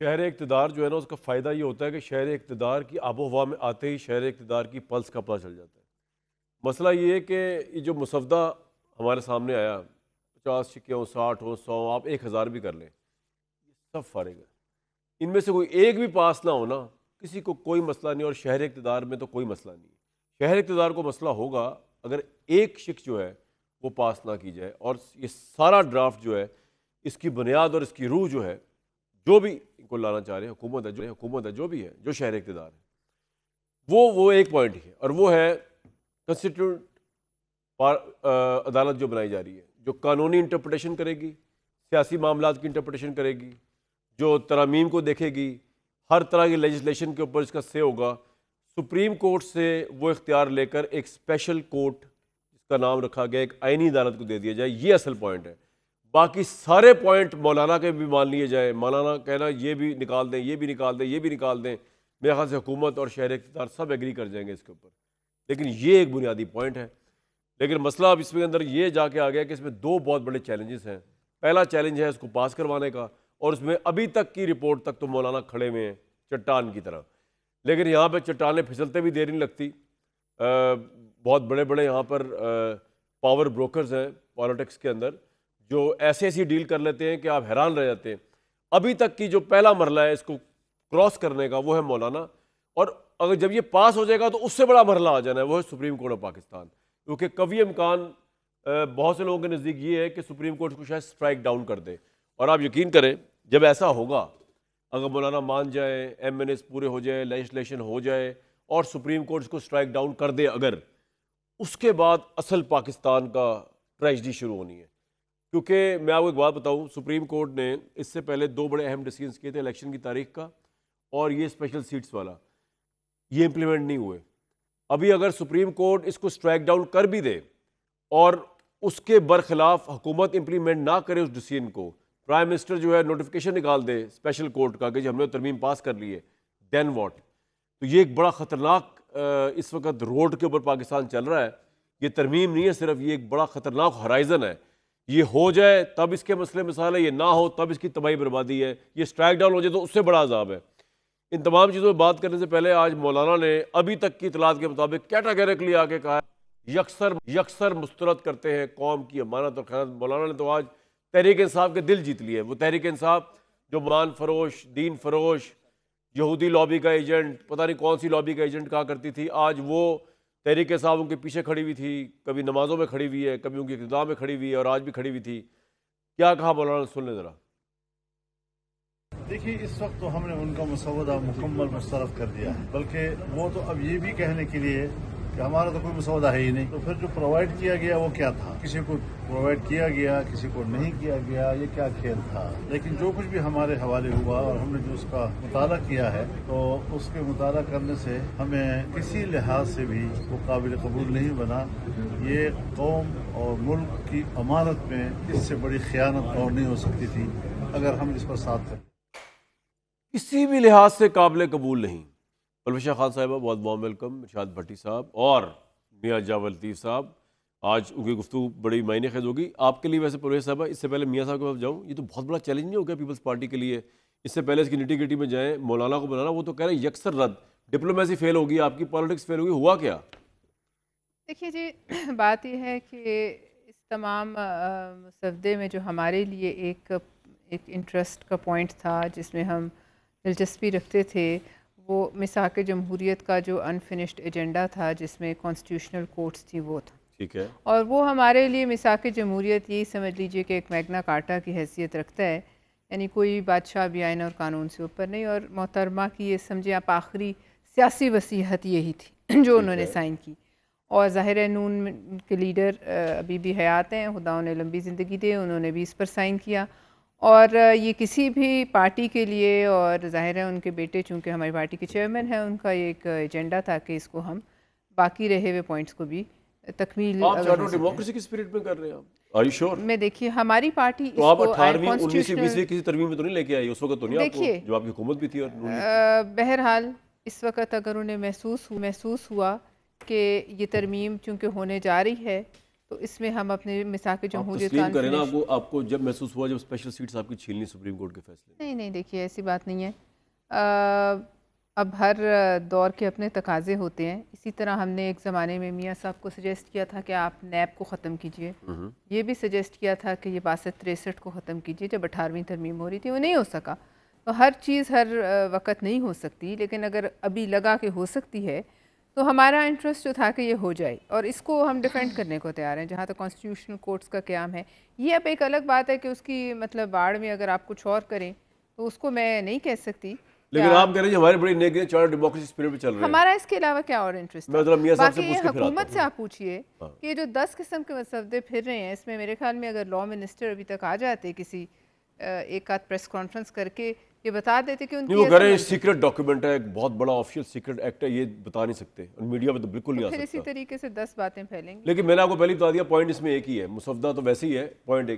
شہر اقتدار جو ہے نا اس کا فائدہ یہ ہوتا ہے کہ شہر اقتدار کی آب و ہوا میں آتے ہی شہر اقتدار کی پلس کا پتہ چل جاتا ہے۔ مسئلہ یہ ہے کہ یہ جو مسودہ ہمارے سامنے آیا 50 سکے ہوں 60 ہوں 100 آپ 1000 بھی کر لیں سب فارغ ہے، ان میں سے کوئی ایک بھی پاس نہ ہونا کسی کو کوئی مسئلہ نہیں، اور شہر اقتدار میں تو کوئی مسئلہ نہیں ہے۔ شہر اقتدار کو مسئلہ ہوگا اگر ایک شک جو ہے وہ پاس نہ کی جائے، اور یہ سارا ڈرافٹ جو ہے اس کی بنیاد اور اس کی روح جو ہے جو بھی ان کو لانا چاہ رہے ہیں حکومت ہے جو بھی ہے جو شہر اقتدار ہے وہ ایک پوائنٹ ہی ہے، اور وہ ہے کنسٹیٹیوٹ عدالت جو بنائی جا رہی ہے، جو قانونی انٹرپریٹیشن کرے گی، سیاسی معاملات کی انٹرپریٹیشن کرے گی، جو ترامیم کو دیکھے گی، ہر طرح کی لیجسلیشن کے اوپر اس کا سے ہوگا۔ سپریم کورٹ سے وہ اختیار لے کر ایک اسپیشل کورٹ جس کا نام رکھا گیا ایک آئینی عدالت کو دے دیا جائے، یہ اصل پوائنٹ ہے۔ باقی سارے پوائنٹ مولانا کے بھی مان لیے جائیں، مولانا کہنا یہ بھی نکال دیں یہ بھی نکال دیں یہ بھی نکال دیں، میرے خیال سے حکومت اور شہر اقتدار سب ایگری کر جائیں گے اس کے اوپر، لیکن یہ ایک بنیادی پوائنٹ ہے۔ لیکن مسئلہ اب اس میں اندر یہ جا کے آ گیا کہ اس میں دو بہت بڑے چیلنجز ہیں۔ پہلا چیلنج ہے اس کو پاس کروانے کا، اور اس میں ابھی تک کی رپورٹ تک تو مولانا کھڑے ہوئے ہیں چٹان کی طرح، لیکن یہاں پہ چٹانیں پھسلتے بھی دیر نہیں لگتی۔ بہت بڑے بڑے یہاں پر پاور بروکرز ہیں پالیٹکس کے اندر جو ایسی ڈیل کر لیتے ہیں کہ آپ حیران رہ جاتے ہیں۔ ابھی تک کی جو پہلا مرحلہ ہے اس کو کراس کرنے کا وہ ہے مولانا، اور اگر جب یہ پاس ہو جائے گا تو اس سے بڑا مرحلہ آ جانا ہے، وہ ہے سپریم کورٹ آف پاکستان، کیونکہ قوی امکان بہت سے لوگوں کے نزدیک یہ ہے کہ سپریم کورٹ کو شاید اسٹرائک ڈاؤن کر دے، اور آپ یقین کریں جب ایسا ہوگا، اگر مولانا مان جائے، ایم این ایس پورے ہو جائے، لیجسلیشن ہو جائے اور سپریم کورٹ اس کو اسٹرائک ڈاؤن کر دے، اگر اس کے بعد اصل پاکستان کا ٹریجڈی شروع ہونی ہے۔ کیونکہ میں آپ کو ایک بات بتاؤں، سپریم کورٹ نے اس سے پہلے دو بڑے اہم ڈیسیژنز کیے تھے، الیکشن کی تاریخ کا اور یہ اسپیشل سیٹس والا، یہ امپلیمنٹ نہیں ہوئے۔ ابھی اگر سپریم کورٹ اس کو اسٹرائک ڈاؤن کر بھی دے اور اس کے برخلاف حکومت امپلیمنٹ نہ کرے اس ڈیسیژن کو، پرائم منسٹر جو ہے نوٹیفیکیشن نکال دے اسپیشل کورٹ کا کہ جی ہم نے ترمیم پاس کر لی ہے، دین واٹ؟ تو یہ ایک بڑا خطرناک اس وقت روڈ کے اوپر پاکستان چل رہا ہے۔ یہ ترمیم نہیں ہے صرف، یہ ایک بڑا خطرناک ہورائزن ہے۔ یہ ہو جائے تب اس کے مسئلے مسائل ہے، یہ نہ ہو تب اس کی تباہی بربادی ہے، یہ اسٹرائک ڈاؤن ہو جائے تو اس سے بڑا عذاب ہے۔ ان تمام چیزوں پہ بات کرنے سے پہلے آج مولانا نے ابھی تک کی اطلاعات کے مطابق کیٹاگریکلی آ کے کہا یکسر مسترد کرتے ہیں قوم کی امانت اور خیانت۔ مولانا نے تو آج تحریک انصاف کے دل جیت لیے۔ وہ تحریک انصاف جو مان فروش، دین فروش، یہودی لابی کا ایجنٹ، پتہ نہیں کون سی لابی کا ایجنٹ کہا کرتی تھی، آج وہ تحریک انصاف ان کے پیچھے کھڑی ہوئی تھی، کبھی نمازوں میں کھڑی ہوئی ہے، کبھی ان کی ابتدا میں کھڑی ہوئی ہے، اور آج بھی کھڑی ہوئی تھی۔ کیا کہا مولانا، سن لیں ذرا۔ دیکھیے اس وقت تو ہم نے ان کا مسودہ مکمل مسترد کر دیا ہے، بلکہ وہ تو اب یہ بھی کہنے کے لیے کہ ہمارا تو کوئی مسودہ ہے ہی نہیں، تو پھر جو پرووائڈ کیا گیا وہ کیا تھا؟ کسی کو پرووائڈ کیا گیا، کسی کو نہیں کیا گیا، یہ کیا کھیل تھا؟ لیکن جو کچھ بھی ہمارے حوالے ہوا اور ہم نے جو اس کا مطالعہ کیا ہے، تو اس کے مطالعہ کرنے سے ہمیں کسی لحاظ سے بھی وہ قابل قبول نہیں بنا۔ یہ قوم اور ملک کی امانت میں اس سے بڑی خیانت اور نہیں ہو سکتی تھی اگر ہم اس پر ساتھ تھے۔ کسی بھی لحاظ سے قابل قبول نہیں۔ پروفیسر خان صاحبہ بہت وارم ویلکم، ارشاد بھٹی صاحب اور میاں جاول لطیف صاحب، آج ان کی گفتگو بڑی معنی خیز ہوگی آپ کے لیے۔ ویسے پروفیسر صاحبہ اس سے پہلے میاں صاحب کے پاس جاؤں، یہ تو بہت بڑا چیلنج نہیں ہو گیا پیپلز پارٹی کے لیے؟ اس سے پہلے اس کی نٹی گٹی میں جائیں، مولانا کو بنانا، وہ تو کہہ رہے ہیں یکسر رد، ڈپلومیسی فیل ہوگی، آپ کی پالیٹکس فیل ہوگی، ہوا کیا؟ دیکھیے جی، بات یہ ہے کہ اس تمام مسودے میں جو ہمارے لیے ایک انٹرسٹ کا پوائنٹ تھا، جس میں ہم دلچسپی رکھتے تھے، وہ میثاق جمہوریت کا جو انفنشڈ ایجنڈا تھا، جس میں کانسٹیٹیوشنل کورٹس تھی، وہ تھا۔ ٹھیک ہے، اور وہ ہمارے لیے میثاق جمہوریت یہی سمجھ لیجئے کہ ایک میگنا کارٹا کی حیثیت رکھتا ہے، یعنی کوئی بادشاہ بھی آئین اور قانون سے اوپر نہیں۔ اور محترمہ کی یہ سمجھے آپ آخری سیاسی وصیت یہی تھی جو انہوں نے سائن کی۔ اور ظاہر ہے نون کے لیڈر ابھی بھی حیات ہیں، خدا انہیں لمبی زندگی دے، انہوں نے بھی اس پر سائن کیا۔ اور یہ کسی بھی پارٹی کے لیے، اور ظاہر ہے ان کے بیٹے چونکہ ہماری پارٹی کے چیئرمین ہیں، ان کا یہ ایک ایجنڈا تھا کہ اس کو ہم باقی رہے ہوئے پوائنٹس کو بھی تکمیل آپ چارٹر ڈیموکریسی کی اسپرٹ میں کر رہے ہیں آپ؟ Are you sure? میں دیکھیے ہماری پارٹی تو اس آپ کو 18ویں 19ویں 20ویں کسی ترمیم میں تو نہیں لے کے آئی اس وقت؟ تو نہیں آپ کو، دیکھیے جو آپ کی حکومت بھی تھی اور بہرحال اس وقت اگر انہیں محسوس ہوا کہ یہ ترمیم چونکہ ہونے جا رہی ہے تو اس میں ہم اپنے میثاق آپ جمہوریت تسلیم کریں نا، آپ کو جب محسوس ہوا جب اسپیشل سیٹس آپ کی چھین لی سپریم کورٹ کے فیصلے؟ نہیں دیکھیے ایسی بات نہیں ہے. اب ہر دور کے اپنے تقاضے ہوتے ہیں. اسی طرح ہم نے ایک زمانے میں میاں صاحب کو سجیسٹ کیا تھا کہ آپ نیب کو ختم کیجئے. یہ بھی سجیسٹ کیا تھا کہ یہ 62-63 کو ختم کیجئے جب 18ویں ترمیم ہو رہی تھی. وہ نہیں ہو سکا. تو ہر چیز ہر وقت نہیں ہو سکتی، لیکن اگر ابھی لگا کہ ہو سکتی ہے تو ہمارا انٹرسٹ جو تھا کہ یہ ہو جائے، اور اس کو ہم ڈیفینڈ کرنے کو تیار ہیں جہاں تک کانسٹیٹیوشنل کورٹس کا قیام ہے. یہ اب ایک الگ بات ہے کہ اس کی مطلب باڑ میں اگر آپ کچھ اور کریں تو اس کو میں نہیں کہہ سکتی. لیکن آپ کہہ رہے ہیں ہماری بڑی نیک چار ڈیموکریسی اسپرٹ پہ چل رہے ہیں. ہمارا اس کے علاوہ کیا اور انٹرسٹ ہے؟ باقی یہ حکومت سے آپ پوچھئے کہ یہ جو 10 قسم کے مسودے پھر رہے ہیں، اس میں میرے خیال میں اگر لا منسٹر ابھی تک آ جاتے کسی ایک آدھ پریس کانفرنس کر کے یہ بتا دیتے کہ ان کی نہیں، وہ کہہ رہے ہیں سیکرٹ ڈاکیومنٹ ہے، ایک بہت بڑا آفیشیل سیکرٹ ایکٹ ہے، یہ بتا نہیں سکتے، میڈیا میں تو بالکل نہیں آ پھر سکتا. اسی طریقے سے 10 باتیں پھیلیں گی. لیکن میں نے آپ کو پہلی بتا دیا، پوائنٹ اس میں ایک ہی ہے، مسودہ تو ویسے ہی ہے، پوائنٹ ایک